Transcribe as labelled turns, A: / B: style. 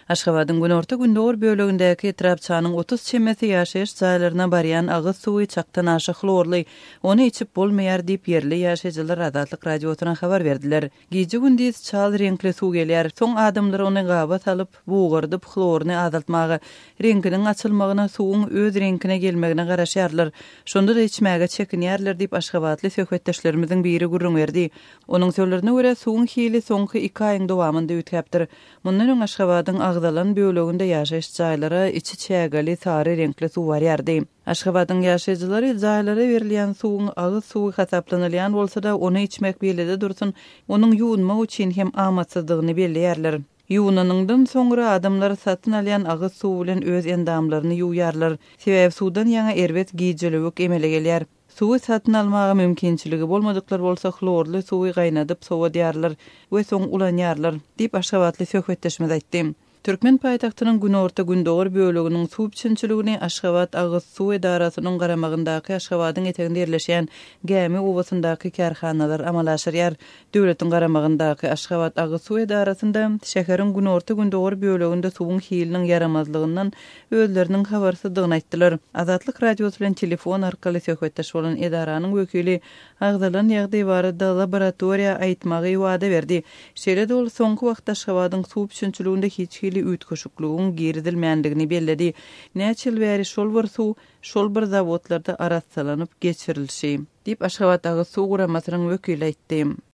A: Aşgabatyň günorta gündöwür bölегindäki etrapçanyň 30 çemeti ýaşaýyş jaýlaryna barýan agyz suwy çaktan aşy chlorly, ony içip bolmaýar diýip yerli ýaşaýjylar Azatlyk radiosyna habar berdiler. Gije gündüz çal reňkli suw gelýär. Soň adamlar ony gabat alyp buğurdyp chlorny azaltmagy, reňkiniň açylmagyna suwuň öz reňkine gelmegine garaşýarlar. Şonda da içmäge çekinýärler diýip Aşgabatly söhbetdeşlerimiziň biri gurrun berdi. Onuň sözlerine görä suwuň hili soňky 2 aýyň dowamında ütäpdir. Mundan öň Aşgabatyň Agdalan bölегinde ýaşaýyş jaýlary içi çägeli sary reňkli suw barýardy. Aşgabatyň ýaşaýjylary jaýlara berilýän suwuň agyz suwy hasaplanylýan bolsa da ony içmek belede dursun, onuň ýuwunma üçin hem amatsyzlygyny belleýärler. Ýuwunanyňdan soňra adamlar satyn alýan agyz suw bilen öz endamlaryny ýuwýarlar. Sebäbi suwdan ýaňa erbet gijelik emele gelýär. Suwy satyn almagy mümkinçiligi bolmadyklar bolsa chlorly suwy gaýnadyp sowadýarlar we soň ulanýarlar diýip Aşgabatly söhbetdeşimiz aýtdy. Türkmen paýtagtynyň günorta gündöwür böleginiň suw biçinçiligini Aşgabat agyz suw edarasynyň garamagyndaky Aşgabatyň eteginde ýerleşýän Gäme owasyndaky karhanalar amalaşyrýar. Döwletiň garamagyndaky Aşgabat agyz suw edarasynda şäheriň günorta gündöwür böleginde suwuň hiliniň yaramazlygyndan özleriniň habarsyzdygyny aýtdylar. Azatlyk radiosu bilen telefon arkaly söhbetdeş bolan edaranyň wekili Agdalan ýagdaý barada laboratoriýa aýtmagy wada berdi. Şeýle de ol soňky wagtda Aşgabatyň suw biçinçiliginde hiç ütköşükliginiň giridilmändigini belledi. Näçe ýyl bäri şol bir suw, şol bir zawodlarda aratsylanyp geçirilşi diýip Aşgabat agyz suw guramasynyň wekili aýtdy.